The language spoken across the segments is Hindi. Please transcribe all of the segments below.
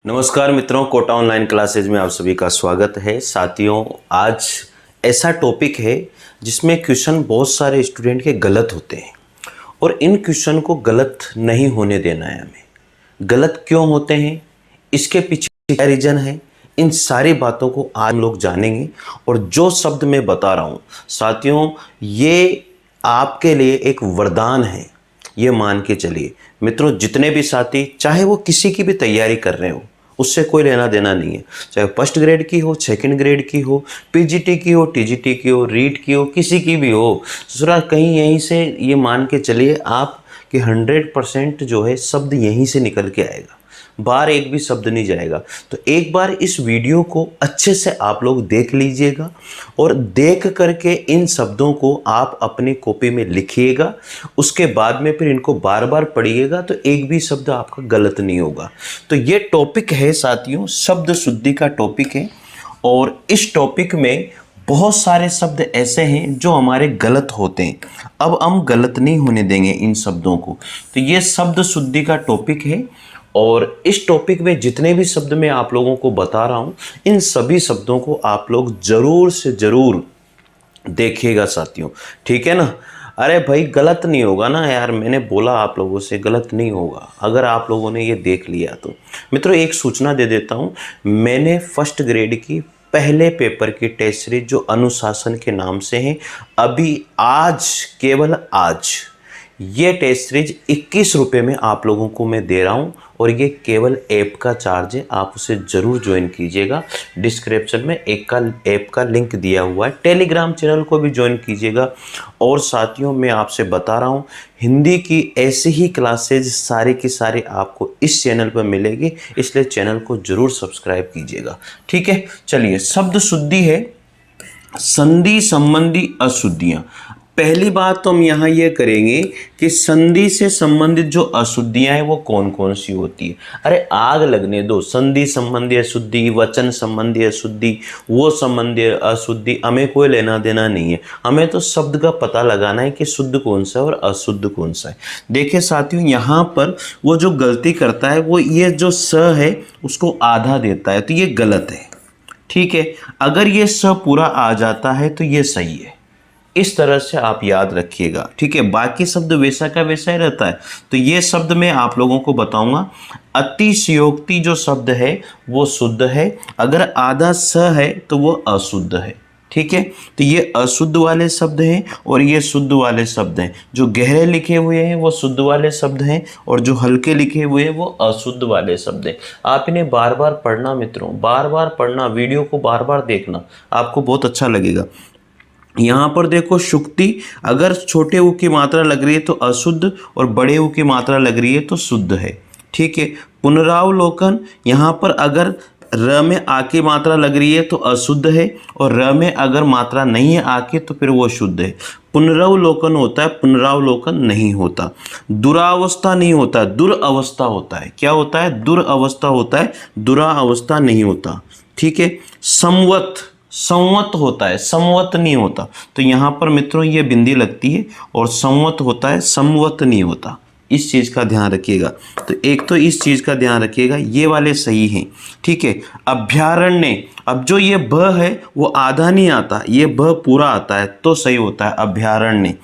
नमस्कार मित्रों, कोटा ऑनलाइन क्लासेज में आप सभी का स्वागत है। साथियों, आज ऐसा टॉपिक है जिसमें क्वेश्चन बहुत सारे स्टूडेंट के गलत होते हैं और इन क्वेश्चन को गलत नहीं होने देना है हमें। गलत क्यों होते हैं, इसके पीछे क्या रीज़न है, इन सारी बातों को आज हम लोग जानेंगे। और जो शब्द मैं बता रहा हूँ साथियों, ये आपके लिए एक वरदान है, ये मान के चलिए। मित्रों, जितने भी साथी चाहे वो किसी की भी तैयारी कर रहे हो, उससे कोई लेना देना नहीं है। चाहे फर्स्ट ग्रेड की हो, सेकंड ग्रेड की हो, पीजीटी की हो, टीजीटी की हो, रीट की हो, किसी की भी हो, दूसरा कहीं यहीं से ये मान के चलिए आप कि 100% जो है शब्द यहीं से निकल के आएगा, बाहर एक भी शब्द नहीं जाएगा। तो एक बार इस वीडियो को अच्छे से आप लोग देख लीजिएगा और देख करके इन शब्दों को आप अपनी कॉपी में लिखिएगा। उसके बाद में फिर इनको बार बार पढ़िएगा तो एक भी शब्द आपका गलत नहीं होगा। तो ये टॉपिक है साथियों, शब्द शुद्धि का टॉपिक है। और इस टॉपिक में बहुत सारे शब्द ऐसे हैं जो हमारे गलत होते हैं। अब हम गलत नहीं होने देंगे इन शब्दों को। तो ये शब्द शुद्धि का टॉपिक है और इस टॉपिक में जितने भी शब्द मैं आप लोगों को बता रहा हूँ, इन सभी शब्दों को आप लोग ज़रूर से ज़रूर देखिएगा साथियों, ठीक है ना। अरे भाई, गलत नहीं होगा ना यार, मैंने बोला आप लोगों से गलत नहीं होगा अगर आप लोगों ने ये देख लिया तो। मित्रों, एक सूचना दे देता हूँ, मैंने फर्स्ट ग्रेड की पहले पेपर की टेस्ट सीरीज जो अनुशासन के नाम से है, अभी आज केवल आज ये टेस्ट सीरीज 21 रुपये में आप लोगों को मैं दे रहा हूँ और ये केवल ऐप का चार्ज है। आप उसे ज़रूर ज्वाइन कीजिएगा। डिस्क्रिप्शन में ऐप का लिंक दिया हुआ है। टेलीग्राम चैनल को भी ज्वाइन कीजिएगा। और साथियों, मैं आपसे बता रहा हूँ, हिंदी की ऐसी ही क्लासेज सारी की सारी आपको इस चैनल पर मिलेगी, इसलिए चैनल को ज़रूर सब्सक्राइब कीजिएगा, ठीक है। चलिए, शब्द शुद्धि है संधि संबंधी अशुद्धियाँ। पहली बात तो हम यहाँ ये करेंगे कि संधि से संबंधित जो अशुद्धियाँ हैं वो कौन कौन सी होती है। अरे आग लगने दो, संधि संबंधी अशुद्धि, वचन संबंधी अशुद्धि, वो संबंधी अशुद्धि, हमें कोई लेना देना नहीं है। हमें तो शब्द का पता लगाना है कि शुद्ध कौन सा है और अशुद्ध कौन सा है। देखिए साथियों, यहाँ पर वो जो गलती करता है वो ये जो स है उसको आधा देता है, तो ये गलत है, ठीक है। अगर ये स पूरा आ जाता है तो ये सही है। इस तरह से आप याद रखिएगा, ठीक है। बाकी शब्द वैसा का वैसा ही रहता है। तो ये शब्द मैं आप लोगों को बताऊंगा। अतिशयोक्ति जो शब्द है वो शुद्ध है, अगर आधा स है तो वो अशुद्ध है, ठीक है। तो ये अशुद्ध वाले शब्द हैं और ये शुद्ध वाले शब्द हैं। जो गहरे लिखे हुए हैं वो शुद्ध वाले शब्द हैं और जो हल्के लिखे हुए हैं वो अशुद्ध वाले शब्द हैं। आप इन्हें बार बार पढ़ना मित्रों, बार बार पढ़ना, वीडियो को बार बार देखना, आपको बहुत अच्छा लगेगा। यहाँ पर देखो, शुक्ति, अगर छोटे ऊ की मात्रा लग रही है तो अशुद्ध और बड़े ऊ की मात्रा लग रही है तो शुद्ध है, ठीक है। पुनरावलोकन, यहाँ पर अगर र में आ की मात्रा लग रही है तो अशुद्ध है और र में अगर मात्रा नहीं है आ की तो फिर वो शुद्ध है। पुनरावलोकन होता है, पुनरावलोकन नहीं होता। दुरावस्था नहीं होता, दुरावस्था होता है। क्या होता है? दुरावस्था होता है, दुरावस्था नहीं होता, ठीक है। संवत, संवत होता है, संवत नहीं होता। तो यहाँ पर मित्रों ये बिंदी लगती है और संवत होता है, संवत नहीं होता। इस चीज़ का ध्यान रखिएगा। तो एक तो इस चीज़ का ध्यान रखिएगा, ये वाले सही हैं, ठीक है। अभ्यारण्य, अब जो ये ब है वो आधा नहीं आता, ये ब पूरा आता है तो सही होता है अभ्यारण्य,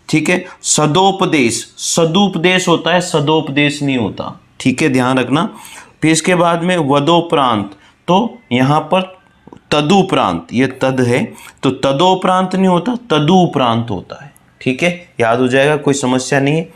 ठीक है। सदोपदेश, सदुपदेश होता है, सदोपदेश नहीं होता, ठीक है, ध्यान रखना। फिर इसके बाद में वदोपरांत, तो यहाँ पर तदुपरांत, ये तद है तो तदोपरांत नहीं होता, तदुपरांत होता है, ठीक है। याद हो जाएगा, कोई समस्या नहीं है।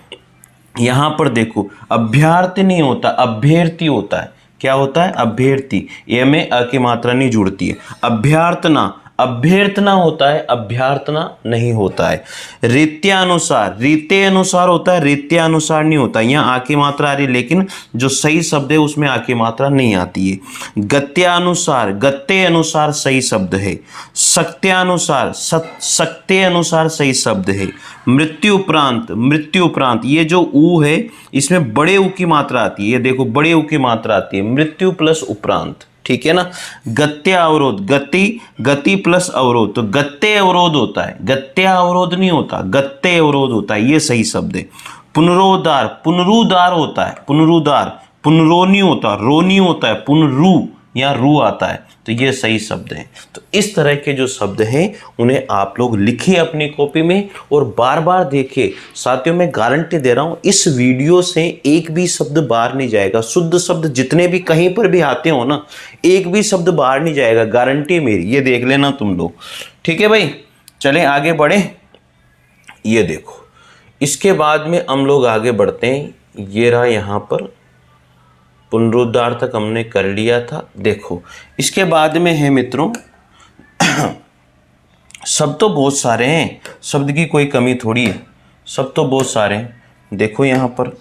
यहाँ पर देखो, अभ्यार्थी नहीं होता, अभ्यर्थी होता है। क्या होता है? अभ्यर्थी। ये में अ की मात्रा नहीं जुड़ती है। अभ्यर्थना, अभ्यर्थना होता है, अभ्यर्थना नहीं होता है। रीत्यानुसार, रीते अनुसार होता है, रीत्यानुसार नहीं होता। यहाँ आ की मात्रा आ रही, लेकिन जो सही शब्द है उसमें आ की मात्रा नहीं आती है। गत्यानुसार, गत्ते अनुसार सही शब्द है। सक्त्यानुसार, सक्ते अनुसार सही शब्द है। मृत्युपरांत, मृत्युपरांत, ये जो ऊ है इसमें बड़े ऊ की मात्रा आती है। ये देखो, बड़े ऊ की मात्रा आती है, मृत्यु प्लस उपरांत, ठीक है ना। गत्या अवरोध, गति, गति प्लस अवरोध, तो गत्ते अवरोध होता है, गत्या अवरोध नहीं होता, गत्ते अवरोध होता है, ये सही शब्द है। पुनरुद्धार, पुनरुद्धार होता है, पुनरुद्धार, पुनरो नहीं होता, रो नहीं होता है, पुनरू या रू आता है, तो ये सही शब्द है। तो इस तरह के जो शब्द हैं उन्हें आप लोग लिखिए अपनी कॉपी में और बार बार देखिए। साथियों मैं गारंटी दे रहा हूं इस वीडियो से एक भी शब्द बाहर नहीं जाएगा। शुद्ध शब्द जितने भी कहीं पर भी आते हो ना, एक भी शब्द बाहर नहीं जाएगा, गारंटी मेरी, ये देख लेना तुम लोग। ठीक है भाई, चलें आगे बढ़े। ये देखो, इसके बाद में हम लोग आगे बढ़ते हैं। ये रहा यहाँ पर पुनरुद्धार तक हमने कर लिया था। देखो इसके बाद में है मित्रों शब्द तो बहुत सारे हैं, शब्द की कोई कमी थोड़ी है, शब्द तो बहुत सारे हैं। देखो यहाँ पर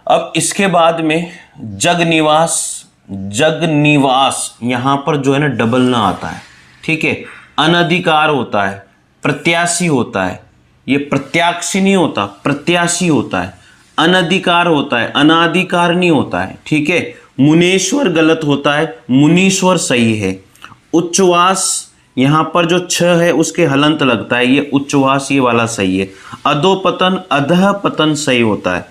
अब इसके बाद में जग निवास, जग निवास यहाँ पर जो है ना डबल ना आता है। ठीक है, अनधिकार होता है, प्रत्याशी होता है, ये प्रत्याशी नहीं होता, प्रत्याशी होता है। अनधिकार होता है, अनाधिकार नहीं होता है। ठीक है, मुनीश्वर गलत होता है, मुनीश्वर सही है। उच्चवास यहाँ पर जो छ है उसके हलंत लगता है, ये उच्चवास ये वाला सही है। अधोपतन, अधः पतन सही होता है।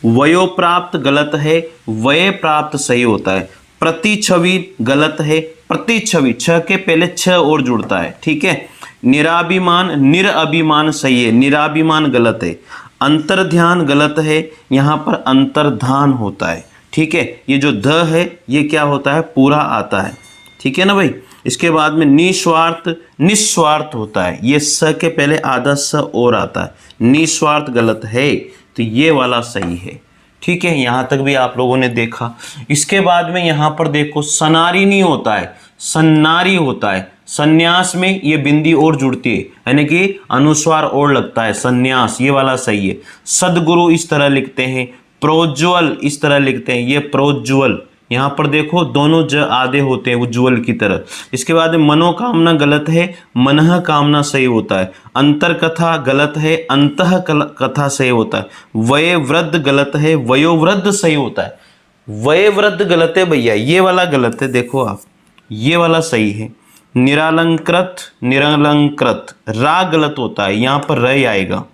वयोप्राप्त गलत है, वय प्राप्त सही होता है। प्रतिछवि गलत है, प्रतिछवि छ के पहले छ और जुड़ता है। ठीक है, निराभिमान, निरअभिमान सही है, निराभिमान गलत है। अंतर्ध्यान गलत है, यहाँ पर अंतर्धान होता है। ठीक है, ये जो ध है ये क्या होता है, पूरा आता है। ठीक है ना भाई। इसके बाद में निस्वार्थ, निस्वार्थ होता है, ये स के पहले आधा स और आता है। निस्वार्थ गलत है, तो ये वाला सही है। ठीक है, यहाँ तक भी आप लोगों ने देखा। इसके बाद में यहाँ पर देखो सनारी नहीं होता है, सन्नारी होता है। संन्यास में ये बिंदी और जुड़ती है, यानी कि अनुस्वार और लगता है, संन्यास ये वाला सही है। सदगुरु इस तरह लिखते हैं, प्रोज्वल इस तरह लिखते हैं, ये प्रोज्वल। यहाँ पर देखो दोनों ज आधे होते हैं उज्ज्वल की तरह। इसके बाद मनोकामना गलत है, मनः कामना सही होता है। अंतरकथा गलत है, अंतः कथा सही होता है। वयोवृद्ध गलत है, वयोवृद्ध सही होता है। वयोवृद्ध गलत है भैया, ये वाला गलत है, देखो आप, ये वाला सही है। निरालंकृत, निरालंकृत, रा गलत होता है, यहाँ पर र आएगा।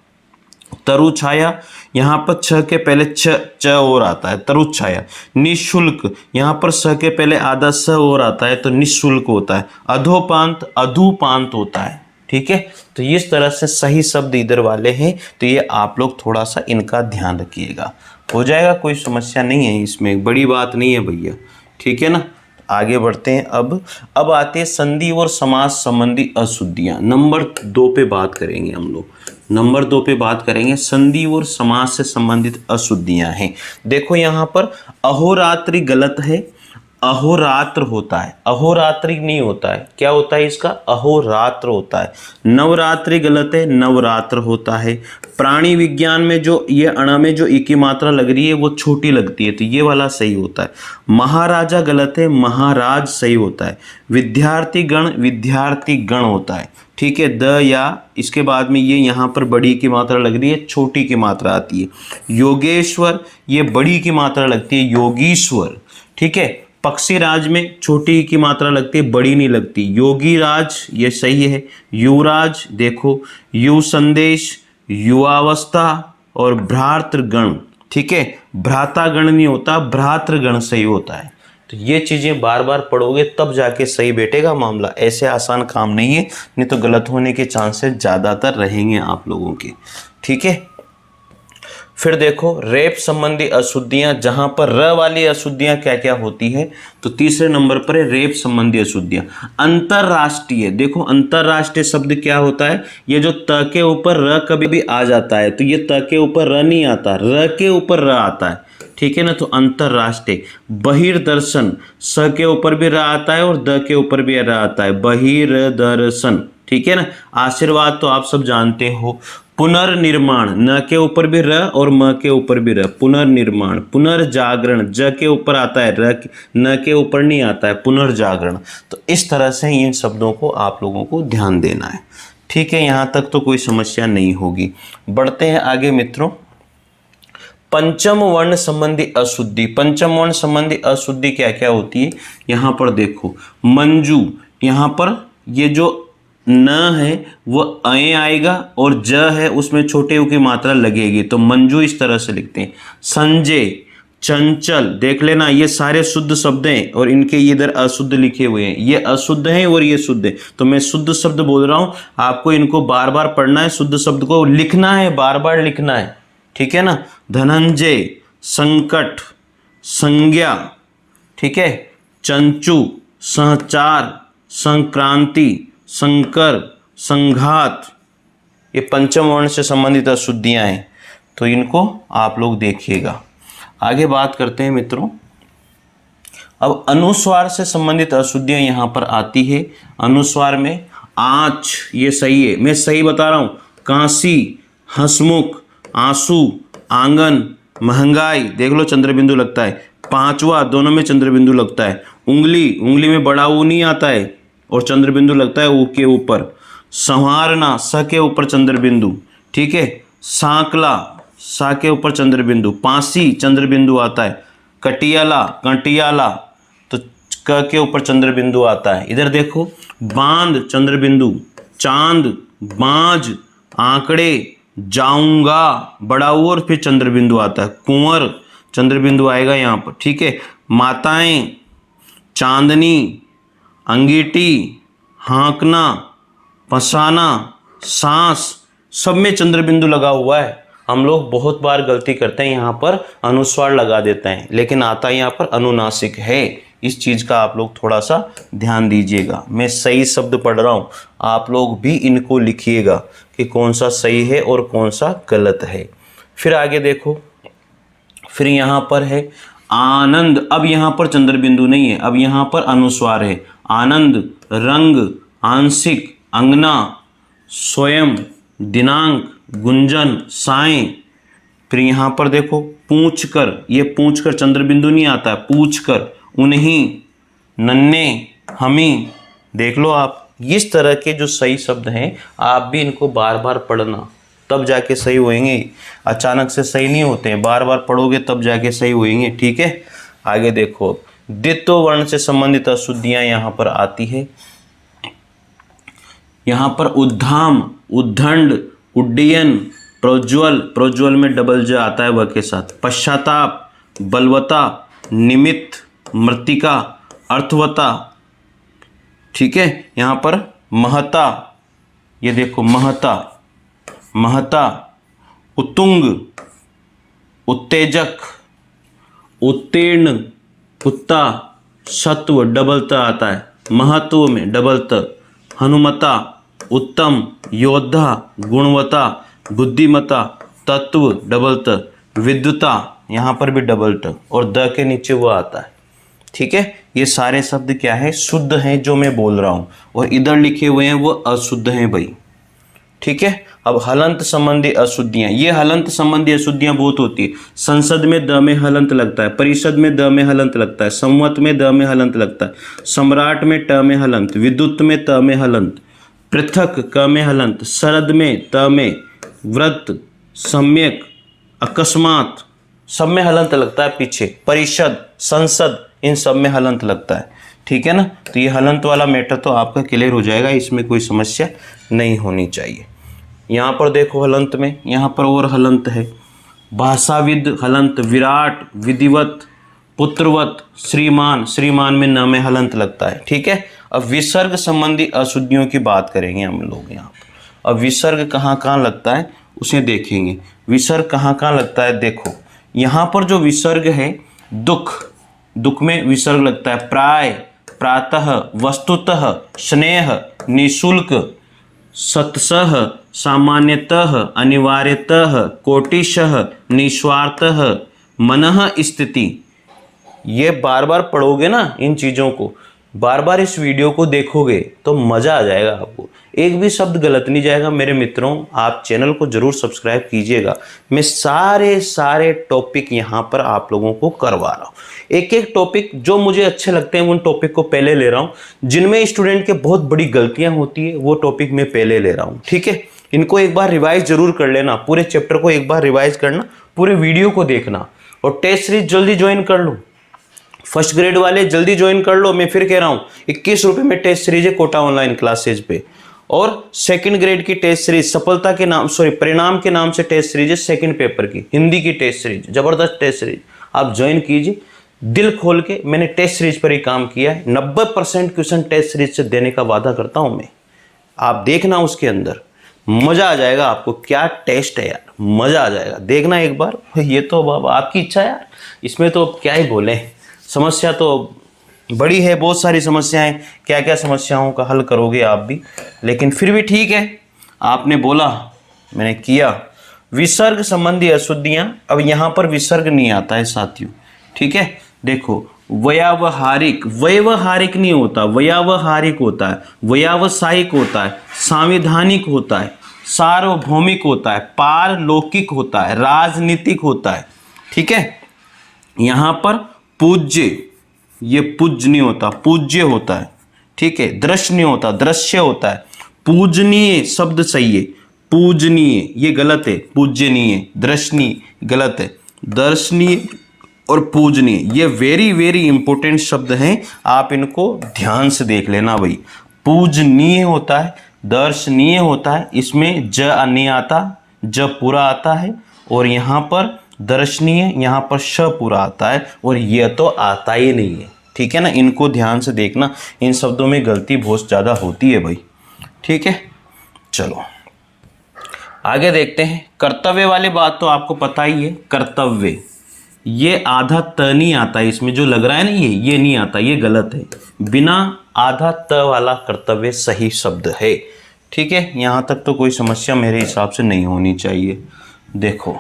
तरु छाया, यहाँ पर छ के पहले च और आता है, तरु छाया। निशुल्क, यहाँ पर स के पहले आधा स और आता है, तो निशुल्क होता है। अधोपांत, अधुपांत होता है। ठीक है, तो इस तरह से सही शब्द इधर वाले हैं, तो ये आप लोग थोड़ा सा इनका ध्यान रखिएगा, हो जाएगा, कोई समस्या नहीं है इसमें, बड़ी बात नहीं है भैया। ठीक है ना, आगे बढ़ते हैं। अब आते हैं संधि और समास संबंधी अशुद्धियां। नंबर 2 पे बात करेंगे हम लोग, नंबर 2 पे बात करेंगे संधि और समास से संबंधित अशुद्धियां हैं। देखो यहाँ पर अहोरात्रि गलत है, अहोरात्र होता है, अहोरात्रि नहीं होता है, क्या होता है इसका, अहोरात्र होता है। नवरात्रि गलत है, नवरात्र होता है। प्राणी विज्ञान में जो ये अण में जो ई की मात्रा लग रही है वो छोटी लगती है, तो ये वाला सही होता है। महाराजा गलत है, महाराज सही होता है। विद्यार्थी गण, विद्यार्थी गण होता है। ठीक है, द या इसके बाद में ये यहाँ पर बड़ी की मात्रा लग रही है, छोटी की मात्रा आती है। योगेश्वर, ये बड़ी की मात्रा लगती है, योगीश्वर। ठीक है, पक्षीराज में छोटी की मात्रा लगती है, बड़ी नहीं लगती। योगी राज ये सही है। युवराज देखो, यु संदेश, युवावस्था और भ्रातृगण। ठीक है, भ्रातागण नहीं होता, भ्रातृगण सही होता है। तो ये चीज़ें बार बार पढ़ोगे तब जाके सही बैठेगा मामला, ऐसे आसान काम नहीं है, नहीं तो गलत होने के चांसेस ज़्यादातर रहेंगे आप लोगों के। ठीक है, फिर देखो रेप संबंधी अशुद्धियां, जहां पर र वाली अशुद्धियां क्या क्या होती है, तो तीसरे नंबर पर है रेप संबंधी अशुद्धियां। अंतरराष्ट्रीय, देखो अंतरराष्ट्रीय शब्द क्या होता है, ये जो त के ऊपर र कभी भी आ जाता है, तो ये त के ऊपर र नहीं आता, र के ऊपर र आता है। ठीक है ना, तो अंतरराष्ट्रीय। बहिर्दर्शन, स के ऊपर भी र आता है और द के ऊपर भी र आता है, बहिर्दर्शन। ठीक है ना, आशीर्वाद तो आप सब जानते हो। पुनर्निर्माण, न के ऊपर भी र और म के ऊपर भी र, पुनर्निर्माण। पुनर्जागरण, ज के ऊपर आता है, र न के ऊपर नहीं आता है, पुनर्जागरण। तो इस तरह से इन शब्दों को आप लोगों को ध्यान देना है। ठीक है, यहाँ तक तो कोई समस्या नहीं होगी। बढ़ते हैं आगे मित्रों। पंचम वर्ण संबंधी अशुद्धि, पंचम वर्ण संबंधी अशुद्धि क्या क्या होती है, यहाँ पर देखो। मंजू, यहाँ पर ये जो न है वो अय आएगा और ज है उसमें छोटे उ की मात्रा लगेगी, तो मंजू इस तरह से लिखते हैं। संजय, चंचल, देख लेना ये सारे शुद्ध शब्द हैं और इनके इधर अशुद्ध लिखे हुए हैं, ये अशुद्ध हैं और ये शुद्ध है। तो मैं शुद्ध शब्द बोल रहा हूं, आपको इनको बार बार पढ़ना है, शुद्ध शब्द को लिखना है, बार बार लिखना है, ठीक है ना। धनंजय, संकट, संज्ञा, ठीक है, चंचू, सहचार, संक्रांति, संकर, संघात, ये पंचम वर्ण से संबंधित अशुद्धियां हैं, तो इनको आप लोग देखिएगा। आगे बात करते हैं मित्रों। अब अनुस्वार से संबंधित अशुद्धियां यहां पर आती है। अनुस्वार में आँच, ये सही है, मैं सही बता रहा हूं। कांसी, हंसमुख, आंसू, आंगन, महंगाई, देख लो चंद्रबिंदु लगता है। पांचवा, दोनों में चंद्रबिंदु लगता है। उंगली, उंगली में बड़ा ऊ नहीं आता है और चंद्रबिंदु लगता है ऊ के ऊपर। संवारना, स के ऊपर चंद्रबिंदु, ठीक है। सांकला, सा के ऊपर चंद्रबिंदु। पासी, चंद्रबिंदु आता है। कटियाला, कंटियाला, तो क के ऊपर चंद्रबिंदु आता है। इधर देखो, बांध, चंद्रबिंदु। चांद, बांझ, आंकड़े, जाऊंगा, बड़ा ऊ और फिर चंद्रबिंदु आता है। कुंवर, चंद्रबिंदु आएगा यहाँ पर, ठीक है। माताएं, चांदनी, अंगीठी, हाँकना, पसाना, सांस, सब में चंद्रबिंदु लगा हुआ है। हम लोग बहुत बार गलती करते हैं, यहाँ पर अनुस्वार लगा देते हैं, लेकिन आता यहाँ पर अनुनासिक है। इस चीज़ का आप लोग थोड़ा सा ध्यान दीजिएगा। मैं सही शब्द पढ़ रहा हूँ, आप लोग भी इनको लिखिएगा कि कौन सा सही है और कौन सा गलत है। फिर आगे देखो, फिर यहाँ पर है आनंद। अब यहाँ पर चंद्रबिंदु नहीं है, अब यहाँ पर अनुस्वार है। आनंद, रंग, आंशिक, अंगना, स्वयं, दिनांक, गुंजन, साएं। फिर यहाँ पर देखो पूछ कर, ये पूछ कर चंद्रबिंदु नहीं आता है, पूछ कर, उन्हीं, नन्हे, हमी, देख लो आप। इस तरह के जो सही शब्द हैं आप भी इनको बार बार पढ़ना, तब जाके सही होएंगे। अचानक से सही नहीं होते हैं, बार बार पढ़ोगे तब जाके सही होएंगे, ठीक है। आगे देखो, द्वित्व वर्ण से संबंधित अशुद्धियां यहाँ पर आती है। यहाँ पर उद्धाम, उद्दंड, उड्डयन, प्रोज्वल, प्रोज्वल में डबल ज आता है व के साथ। पश्चाताप, बलवता, निमित्त, मृतिका, अर्थवता, ठीक है। यहाँ पर महता, ये देखो महता, महता, उत्तुंग, उत्तेजक, उत्तीर्ण, कुत्ता, सत्व डबल त आता है, महत्व में डबल त। हनुमता, उत्तम, योद्धा, गुणवत्ता, बुद्धिमता, तत्व डबल त। विद्युता, यहाँ पर भी डबल ट और द के नीचे वो आता है, ठीक है। ये सारे शब्द क्या है, शुद्ध हैं जो मैं बोल रहा हूँ, और इधर लिखे हुए हैं वो अशुद्ध हैं भाई, ठीक है। अब हलंत संबंधी अशुद्धियां, ये हलंत संबंधी अशुद्धियां बहुत होती है। संसद में द में हलंत लगता है, परिषद में द में हलंत लगता है, संवत में द में हलंत लगता है, सम्राट में ट में हलंत, विद्युत में त में हलंत, पृथक क में हलंत, शरद में त में, व्रत, सम्यक, अकस्मात, सब में हलंत लगता है पीछे। परिषद, संसद, इन सब में हलंत लगता है, ठीक है ना। तो ये हलंत वाला मैटर तो आपका क्लियर हो जाएगा, इसमें कोई समस्या नहीं होनी चाहिए। यहाँ पर देखो हलंत में, यहाँ पर और हलंत है। भाषाविद हलंत, विराट, विधिवत, पुत्रवत, श्रीमान, श्रीमान में न में हलंत लगता है, ठीक है। अब विसर्ग संबंधी अशुद्धियों की बात करेंगे हम लोग यहाँ पर। अब विसर्ग कहाँ कहाँ लगता है उसे देखेंगे। विसर्ग कहाँ कहाँ लगता है, देखो यहाँ पर जो विसर्ग है, दुख, दुख में विसर्ग लगता है। प्राय, प्रातः, वस्तुतः, स्नेह, निःशुल्क, सत्सह, सामान्यतः, अनिवार्यतः, कोटिशः, निस्वार्थः, मनः स्थिति। ये बार बार पढ़ोगे ना, इन चीज़ों को बार बार इस वीडियो को देखोगे तो मज़ा आ जाएगा आपको, एक भी शब्द गलत नहीं जाएगा। मेरे मित्रों, आप चैनल को ज़रूर सब्सक्राइब कीजिएगा। मैं सारे टॉपिक यहाँ पर आप लोगों को करवा रहा हूँ। एक एक टॉपिक जो मुझे अच्छे लगते हैं उन टॉपिक को पहले ले रहा हूँ, जिनमें स्टूडेंट के बहुत बड़ी गलतियाँ होती है वो टॉपिक मैं पहले ले रहा हूँ, ठीक है। इनको एक बार रिवाइज जरूर कर लेना, पूरे चैप्टर को एक बार रिवाइज करना, पूरे वीडियो को देखना, और टेस्ट सीरीज जल्दी ज्वाइन कर लो। फर्स्ट ग्रेड वाले जल्दी ज्वाइन कर लो। मैं फिर कह रहा हूँ 21 रुपये में टेस्ट सीरीज है कोटा ऑनलाइन क्लासेज पे, और सेकंड ग्रेड की टेस्ट सीरीज परिणाम के नाम से टेस्ट सीरीज है, सेकंड पेपर की हिंदी की टेस्ट सीरीज, जबरदस्त टेस्ट सीरीज आप ज्वाइन कीजिए दिल खोल के। मैंने टेस्ट सीरीज पर ही काम किया है, 90% क्वेश्चन टेस्ट सीरीज से देने का वादा करता हूं मैं। आप देखना, उसके अंदर मजा आ जाएगा आपको। क्या टेस्ट है यार, मजा आ जाएगा, देखना एक बार। ये तो आपकी इच्छा है यार, इसमें तो क्या ही बोले। समस्या तो बड़ी है, बहुत सारी समस्याएं, क्या क्या समस्याओं का हल करोगे आप भी, लेकिन फिर भी ठीक है, आपने बोला मैंने किया। विसर्ग संबंधी अशुद्धियां, अब यहाँ पर विसर्ग नहीं आता है साथियों, ठीक है। देखो व्यावहारिक, व्यवहारिक नहीं होता, व्यावहारिक होता है, व्यावसायिक होता है, संवैधानिक होता है, सार्वभौमिक होता है, पारलौकिक होता है, राजनीतिक होता है, ठीक है। यहाँ पर पूज्य, ये पूज्य नहीं होता, पूज्य होता है, ठीक है। दृश्य नहीं होता, दृश्य होता है। पूजनीय शब्द सही है, पूजनीय ये गलत है, पूजनीय, दर्शनीय गलत है, दर्शनीय और पूजनीय ये वेरी वेरी इंपॉर्टेंट शब्द हैं, आप इनको ध्यान से देख लेना भाई। पूजनीय होता है, दर्शनीय होता है, इसमें ज नहीं आता, ज पूरा आता है, और यहाँ पर दर्शनीय, यहाँ पर श पूरा आता है, और यह तो आता ही नहीं है, ठीक है ना। इनको ध्यान से देखना, इन शब्दों में गलती बहुत ज़्यादा होती है भाई, ठीक है। चलो आगे देखते हैं। कर्तव्य वाली बात तो आपको पता ही है, कर्तव्य ये आधा त नहीं आता है, इसमें जो लग रहा है ना ये नहीं आता, ये गलत है। बिना आधा त वाला कर्तव्य सही शब्द है, ठीक है। यहाँ तक तो कोई समस्या मेरे हिसाब से नहीं होनी चाहिए। देखो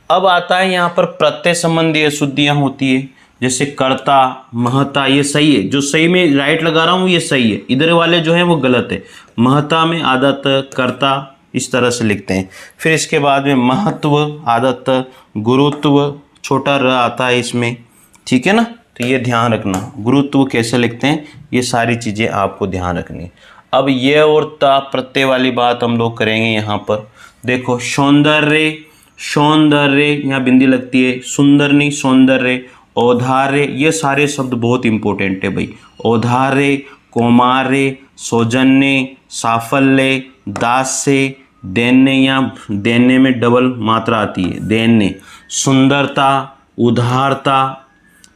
अब आता है यहाँ पर प्रत्यय संबंधी अशुद्धियाँ होती है, जैसे कर्ता, महता, ये सही है, जो सही में राइट लगा रहा हूँ ये सही है, इधर वाले जो है वो गलत है। महता में आदत, कर्ता इस तरह से लिखते हैं। फिर इसके बाद में महत्व, आदत, गुरुत्व, छोटा र आता है इसमें, ठीक है ना। तो ये ध्यान रखना, गुरुत्व कैसे लिखते हैं, ये सारी चीज़ें आपको ध्यान रखनी। अब ये और ता प्रत्यय वाली बात हम लोग करेंगे यहाँ पर। देखो सौंदर्य, सौंदर्य यहाँ बिंदी लगती है, सुंदर नहीं सौंदर्य, औधार्य, ये सारे शब्द बहुत इंपॉर्टेंट है भाई। औधार्य, कौमार्य, सौजन्य, साफल्य, दास्य, दैन्य, या दैन्य में डबल मात्रा आती है, दैन्य, सुंदरता, उदारता,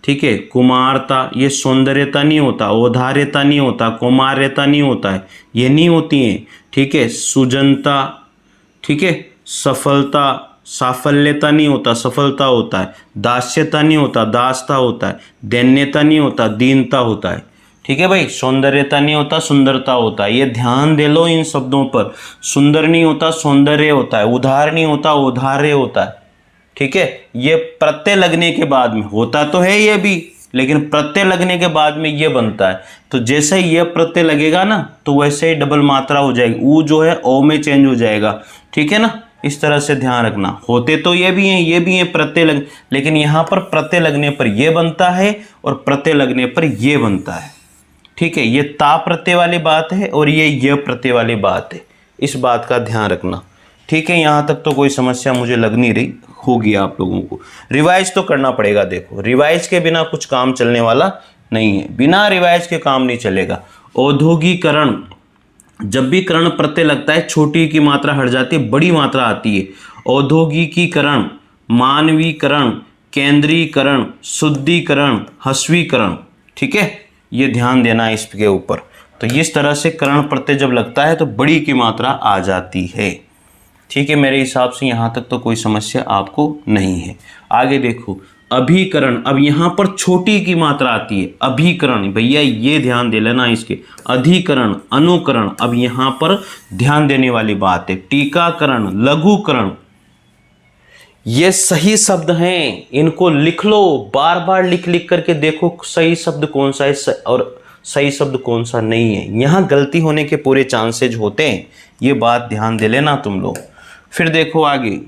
ठीक है, कुमारता, ये सौंदर्यता नहीं होता, औधार्यता नहीं होता, कौमार्यता नहीं होता है, ये नहीं होती है, ठीक है। सुजनता, ठीक है, सफलता, साफल्यता नहीं होता, सफलता होता है। दास्यता नहीं होता, दासता होता है। दैन्यता नहीं होता, दीनता होता है, ठीक है भाई। सौंदर्यता नहीं होता, सुंदरता होता है, ये ध्यान दे लो इन शब्दों पर। सुंदर नहीं होता, सौंदर्य होता है। उदार नहीं होता, औधार्य होता है, ठीक है। ये प्रत्यय लगने के बाद में होता तो है ये भी, लेकिन प्रत्यय लगने के बाद में ये बनता है। तो जैसे ही ये प्रत्यय लगेगा ना, तो वैसे ही डबल मात्रा हो जाएगी, ऊ जो है ओ में चेंज हो जाएगा, ठीक है ना। इस तरह से ध्यान रखना। होते तो ये भी हैं, ये भी हैं प्रत्यय लग, लेकिन यहाँ पर प्रत्यय लगने पर ये बनता है और प्रत्यय लगने पर ये बनता है, ठीक है। ये ता प्रत्यय वाली बात है और ये प्रत्यय वाली बात है, इस बात का ध्यान रखना, ठीक है। यहाँ तक तो कोई समस्या मुझे लग नहीं रही होगी आप लोगों को। रिवाइज तो करना पड़ेगा, देखो रिवाइज के बिना कुछ काम चलने वाला नहीं है, बिना रिवाइज के काम नहीं चलेगा। औद्योगिकरण, जब भी करण प्रत्यय लगता है छोटी की मात्रा हट जाती है, बड़ी मात्रा आती है। औद्योगिकीकरण, मानवीकरण, केंद्रीकरण, शुद्धिकरण, हस्वीकरण, ठीक है, ये ध्यान देना है इसके ऊपर। तो इस तरह से करण प्रत्यय जब लगता है तो बड़ी की मात्रा आ जाती है, ठीक है। मेरे हिसाब से यहाँ तक तो कोई समस्या आपको नहीं है। आगे देखो अभिकरण, अब यहाँ पर छोटी की मात्रा आती है, अभिकरण, भैया ये ध्यान दे लेना इसके। अधिकरण, अनुकरण, अब यहाँ पर ध्यान देने वाली बात है। टीकाकरण, लघुकरण, ये सही शब्द हैं, इनको लिख लो, बार बार लिख लिख करके देखो सही शब्द कौन सा है और सही शब्द कौन सा नहीं है। यहाँ गलती होने के पूरे चांसेज होते हैं, ये बात ध्यान दे लेना तुम लोग। फिर देखो आगे,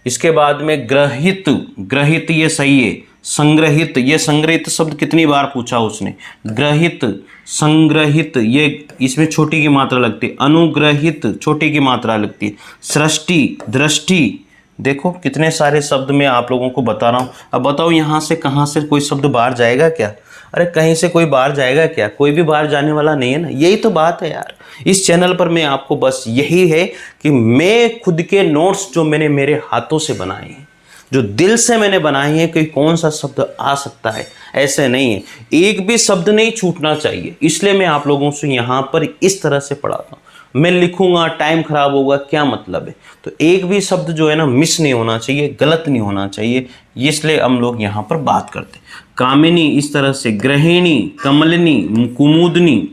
इसके बाद में ग्रहित, ग्रहित ये सही है। संग्रहित, ये संग्रहित शब्द कितनी बार पूछा उसने, ग्रहित, संग्रहित, ये इसमें छोटी की मात्रा लगती है। अनुग्रहित, छोटी की मात्रा लगती है। सृष्टि, दृष्टि, देखो कितने सारे शब्द मैं आप लोगों को बता रहा हूँ। अब बताओ यहाँ से कहाँ से कोई शब्द बाहर जाएगा क्या? अरे कहीं से कोई बाहर जाएगा क्या? कोई भी बाहर जाने वाला नहीं है ना। यही तो बात है यार, इस चैनल पर मैं आपको बस यही है कि मैं खुद के नोट्स जो मैंने मेरे हाथों से बनाए हैं, जो दिल से मैंने बनाई है कि कौन सा शब्द आ सकता है, ऐसे नहीं है, एक भी शब्द नहीं छूटना चाहिए। इसलिए मैं आप लोगों से यहाँ पर इस तरह से पढ़ाता हूँ। मैं लिखूंगा, टाइम खराब होगा, क्या मतलब है। तो एक भी शब्द जो है ना मिस नहीं होना चाहिए, गलत नहीं होना चाहिए, इसलिए हम लोग यहाँ पर बात करते हैं। कामिनी इस तरह से, गृहिणी, कमलिनी, कुमुदनी,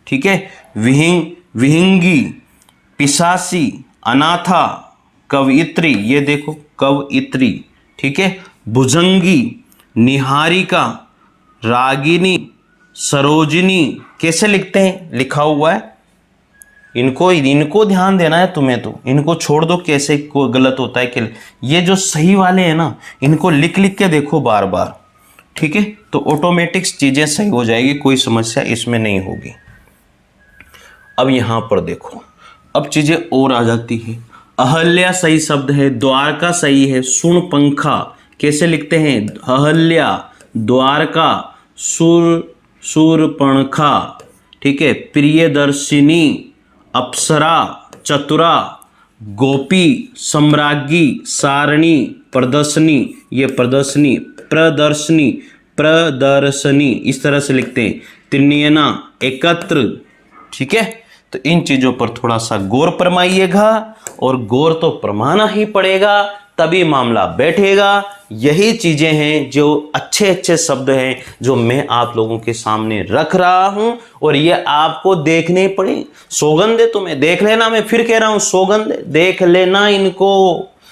ठीक है, विहिंगी, पिशासी, अनाथा, कवयित्री, ये देखो कवयित्री, ठीक है, भुजंगी, निहारिका, रागिनी, सरोजिनी। कैसे लिखते हैं, लिखा हुआ है, इनको ध्यान देना है तुम्हें, तो इनको छोड़ दो कैसे को गलत होता है कि ये जो सही वाले हैं ना, इनको लिख लिख के देखो बार बार, ठीक है, तो ऑटोमेटिक चीजें सही हो जाएगी, कोई समस्या इसमें नहीं होगी। अब यहां पर देखो, अब चीजें और आ जाती है। अहल्या सही शब्द है, द्वारका सही है, सुन पंखा कैसे लिखते हैं, अहल्या, द्वारका, सूरपणखा, ठीक है, प्रियदर्शिनी, अप्सरा, चतुरा, गोपी, सम्राज्ञी, सारणी, प्रदर्शनी, ये प्रदर्शनी, प्रदर्शनी इस तरह से लिखते हैं, त्रिनयना, एकत्र, ठीक है। तो इन चीजों पर थोड़ा सा गौर फरमाइएगा, और गौर तो फरमाना ही पड़ेगा, तभी मामला बैठेगा। यही चीजें हैं जो अच्छे अच्छे शब्द हैं जो मैं आप लोगों के सामने रख रहा हूं, और ये आपको देखने पड़े। सौगंध है तुम्हें, देख लेना, मैं फिर कह रहा हूं, सौगंध देख लेना, इनको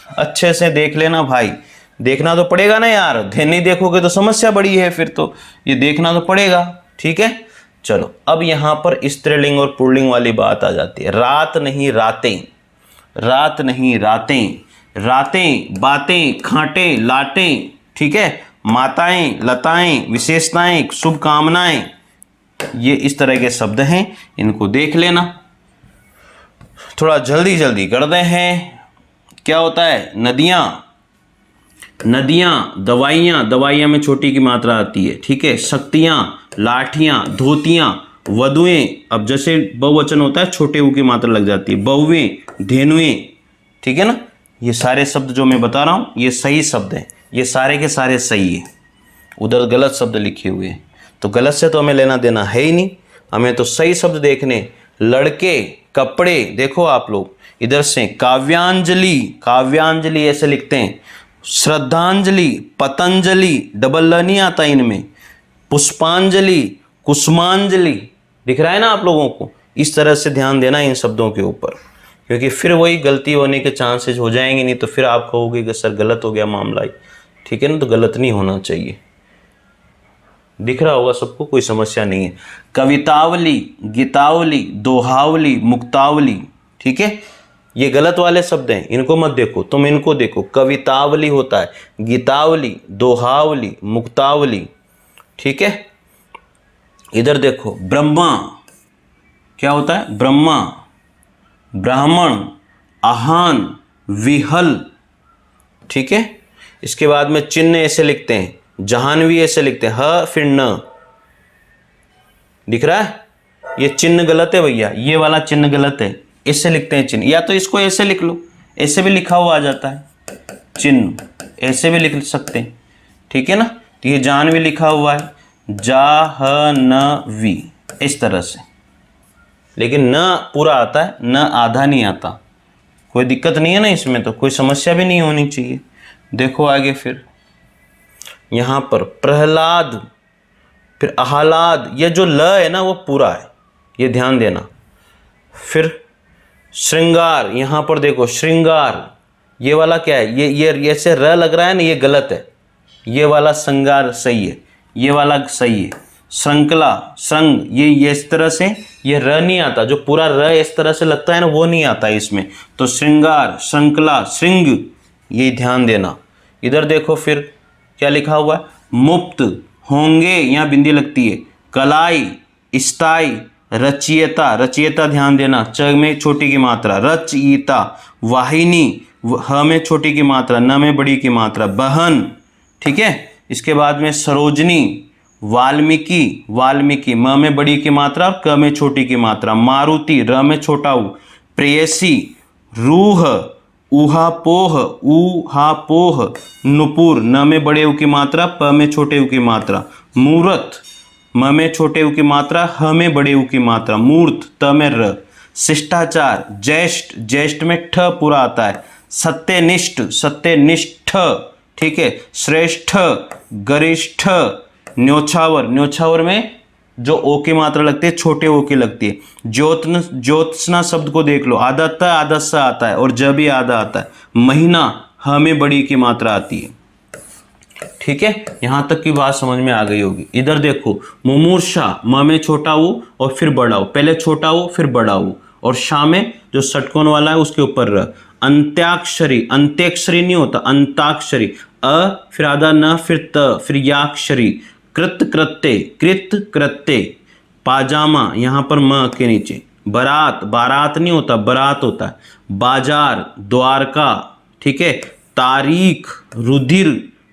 अच्छे से देख लेना भाई, देखना तो पड़ेगा ना यार, ध्यान नहीं देखोगे तो समस्या बड़ी है, फिर तो ये देखना तो पड़ेगा, ठीक है। चलो अब यहां पर स्त्रीलिंग और पुल्लिंग वाली बात आ जाती है। रात नहीं रातें, रात नहीं रातें, रातें, बातें, खाटें, लाटें, ठीक है, माताएं, लताएं, विशेषताएं, शुभकामनाएं, ये इस तरह के शब्द हैं, इनको देख लेना। थोड़ा जल्दी जल्दी करते हैं। क्या होता है, नदियां, नदियां, दवाइयां, दवाइयां में छोटी की मात्रा आती है, ठीक है, शक्तियां, लाठियां, धोतियां, वधुएं, अब जैसे बहुवचन होता है छोटे ऊ की मात्रा लग जाती है, बहुएं, धेनुएं, ठीक है ना। ये सारे शब्द जो मैं बता रहा हूं ये सही शब्द हैं, ये सारे के सारे सही है। उधर गलत शब्द लिखे हुए हैं, तो गलत से तो हमें लेना देना है ही नहीं, हमें तो सही शब्द देखने। लड़के, कपड़े, देखो आप लोग इधर से, काव्यांजलि, काव्यांजलि ऐसे लिखते हैं, श्रद्धांजलि, पतंजलि, डबल ल नहीं आता इनमें, पुष्पांजलि, कुसुमांजलि, दिख रहा है ना आप लोगों को। इस तरह से ध्यान देना इन शब्दों के ऊपर, क्योंकि फिर वही गलती होने के चांसेस हो जाएंगे, नहीं तो फिर आप कहोगे कि सर गलत हो गया मामला ही, ठीक है ना, तो गलत नहीं होना चाहिए। दिख रहा होगा सबको, कोई समस्या नहीं है। कवितावली, गीतावली, दोहावली, मुक्तावली, ठीक है, ये गलत वाले शब्द हैं, इनको मत देखो, तुम इनको देखो। कवितावली होता है, गीतावली, दोहावली, मुक्तावली, ठीक है। इधर देखो, ब्रह्मा, क्या होता है, ब्रह्मा, ब्राह्मण, आहान, विहल, ठीक है। इसके बाद में चिन्ह ऐसे लिखते हैं, जहानवी ऐसे लिखते हैं, ह फिर न, दिख रहा है, ये चिन्ह गलत है भैया, ये वाला चिन्ह गलत है, इससे लिखते हैं चिन्ह, या तो इसको ऐसे लिख लो, ऐसे भी लिखा हुआ आ जाता है चिन्ह, ऐसे भी लिख सकते हैं, ठीक है ना। तो ये जानवी लिखा हुआ है, जाहनवी, इस तरह से, लेकिन न पूरा आता है, न आधा नहीं आता, कोई दिक्कत नहीं है ना इसमें, तो कोई समस्या भी नहीं होनी चाहिए। देखो आगे, फिर यहां पर प्रहलाद, फिर आह्लाद, ये जो ल है ना वो पूरा है, ये ध्यान देना। फिर श्रृंगार, यहां पर देखो श्रृंगार, ये वाला क्या है, ये ऐसे र लग रहा है ना, ये गलत है, ये वाला श्रृंगार सही है, ये वाला सही है। श्रृंखला, श्रृंग, ये इस तरह से, ये र नहीं आता, जो पूरा र इस तरह से लगता है ना वो नहीं आता इसमें, तो श्रृंगार, श्रृंखला, श्रृंग, ये ध्यान देना। इधर देखो फिर क्या लिखा हुआ है, मुक्त, होंगे, यहाँ बिंदी लगती है, कलाई, स्थाई, रचयिता, रचयिता ध्यान देना, च में छोटी की मात्रा, रचयिता, वाहिनी, ह में छोटी की मात्रा, न में बड़ी की मात्रा, बहन, ठीक है। इसके बाद में सरोजनी, वाल्मीकि, वाल्मीकि, म में बड़ी की मात्रा, क में छोटी की मात्रा, मारुति, र में छोटा ऊ, प्रेयसी, रूह, ऊहापोह, ऊहापोह। नुपुर, न में बड़े ऊ की मात्रा, प में छोटे ऊ की मात्रा। मूर्त, म में छोटे ऊ की मात्रा, ह में बड़े ऊ की मात्रा। मूर्त, त में र। शिष्टाचार, ज्येष्ठ, ज्येष्ठ में ठ पूरा आता है। सत्यनिष्ठ, सत्यनिष्ठ, ठीक है। श्रेष्ठ, गरिष्ठ। न्योछावर, न्योछावर में जो ओ की मात्रा लगती है छोटे ओ की लगती है। ज्योत्न, ज्योत्सना शब्द को देख लो, आधा त आधा स आता है और ज भी आधा आता है। महीना, ह में बड़ी की मात्रा आती है, ठीक है। यहां तक की बात समझ में आ गई होगी। इधर देखो, मुमूर्षा, म में छोटा ऊ और फिर बड़ा ऊ, पहले छोटा ऊ फिर बड़ा ऊ, और शा में जो षटकोण वाला है उसके ऊपर र। अंत्याक्षरी, अंत्याक्षरी नहीं होता, अंताक्षरी। अ फिर आधा न फिर त फिर याक्षरी। कृत कृत्य, कृत कृत्य। पाजामा, यहां पर म के नीचे। बारात, बारात नहीं होता, बारात होता है। बाजार, द्वारका, ठीक है। तारीख, रुधिर,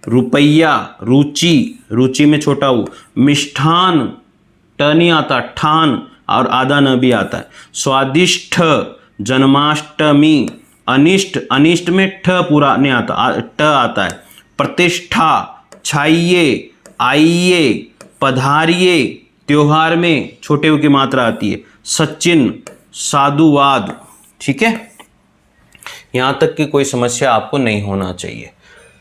रुपया। रुचि, रुचि में छोटा ऊ। मिष्ठान, ट नहीं आता, ठान और आधा न भी आता है। स्वादिष्ठ, जन्माष्टमी। अनिष्ट, अनिष्ट में ठ पूरा नहीं आता, ट आता है। प्रतिष्ठा, छाइए, आइए, पधारिए। त्योहार में छोटे ऊ की मात्रा आती है। सचिन, साधुवाद, ठीक है। यहां तक की कोई समस्या आपको नहीं होना चाहिए।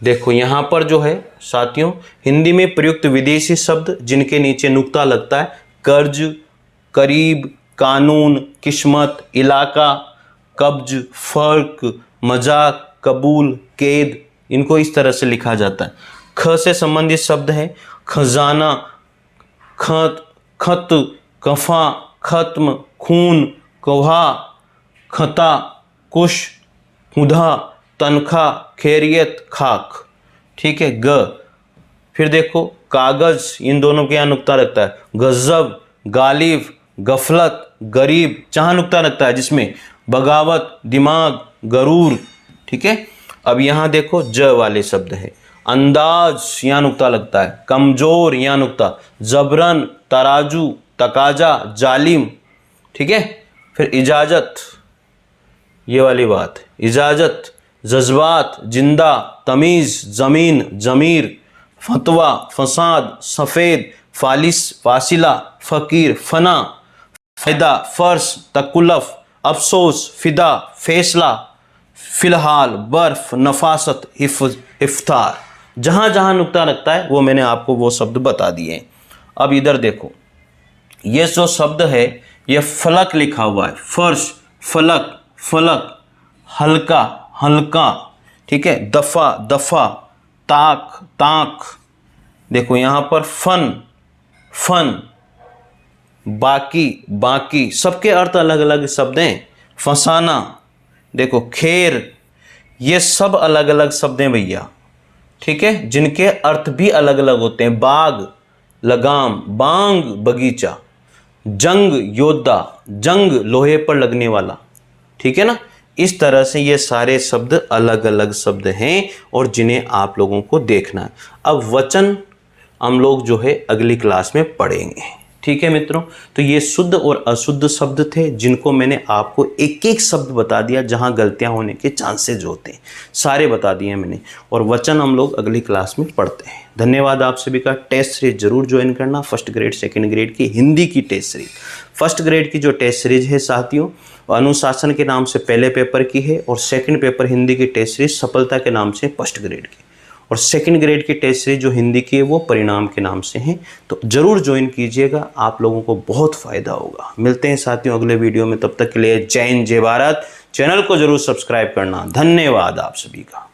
देखो यहां पर जो है साथियों, हिंदी में प्रयुक्त विदेशी शब्द जिनके नीचे नुक्ता लगता है, कर्ज, करीब, कानून, किस्मत, इलाका, कब्ज, फर्क, मजाक, कबूल, कैद, इनको इस तरह से लिखा जाता है। ख से संबंधित शब्द है खजाना, खत, खत, कफा, खत्म, खून, कौहा, खता, कुश, हुदा, तनखा, खैरियत, खाक, ठीक है। ग, फिर देखो कागज, इन दोनों के यहाँ नुक्ता लगता है। गजब, गालिब, गफलत, गरीब, जहां नुक्ता लगता है जिसमें बगावत, दिमाग, गरूर, ठीक है। अब यहां देखो ज वाले शब्द है। अंदाज, यहाँ नुक्ता लगता है। कमजोर, यहाँ नुक्ता। जबरन, तराजू, तकाजा, जालिम, ठीक है। फिर इजाजत, ये वाली बात, इजाजत, जज्बात, जिंदा, तमीज, जमीन, जमीर, फतवा, फसाद, सफ़ेद, फालिस, फासिला, फ़कीर, फना, फ़ायदा, फ़र्श, तकुल्लफ, अफसोस, फ़िदा, फैसला, फ़िलहाल, बर्फ़, नफासत, इफ्तार। जहाँ जहाँ नुक्ता लगता है वो मैंने आपको वो शब्द बता दिए हैं। अब इधर देखो, ये जो शब्द है ये फलक लिखा हुआ है। फर्श, फलक, फलक। हल्का, हल्का, ठीक है। दफा, दफा। ताक, ताक। देखो यहाँ पर फन, फन। बाकी, बाकी, सबके अर्थ अलग अलग शब्द हैं। फसाना, देखो खैर, ये सब अलग अलग शब्द हैं भैया, ठीक है, जिनके अर्थ भी अलग अलग होते हैं। बाग, लगाम, बांग, बगीचा। जंग, योद्धा, जंग लोहे पर लगने वाला, ठीक है ना। इस तरह से ये सारे शब्द अलग अलग शब्द हैं और जिन्हें आप लोगों को देखना है। अब वचन हम लोग जो है अगली क्लास में पढ़ेंगे, ठीक है मित्रों। तो ये शुद्ध और अशुद्ध शब्द थे जिनको मैंने आपको एक एक शब्द बता दिया, जहां गलतियां होने के चांसेज होते हैं सारे बता दिए मैंने। और वचन हम लोग अगली क्लास में पढ़ते हैं। धन्यवाद आप सभी का। टेस्ट सीरीज जरूर ज्वाइन करना, फर्स्ट ग्रेड सेकंड ग्रेड की हिंदी की टेस्ट सीरीज। फर्स्ट ग्रेड की जो टेस्ट सीरीज है साथियों, अनुशासन के नाम से पहले पेपर की है, और सेकंड पेपर हिंदी की टेस्ट सीरीज सफलता के नाम से फर्स्ट ग्रेड की, और सेकंड ग्रेड की टेस्ट सीरीज जो हिंदी की है वो परिणाम के नाम से है। तो जरूर ज्वाइन कीजिएगा, आप लोगों को बहुत फायदा होगा। मिलते हैं साथियों अगले वीडियो में, तब तक के लिए जय हिंद, जय भारत। चैनल को जरूर सब्सक्राइब करना। धन्यवाद आप सभी का।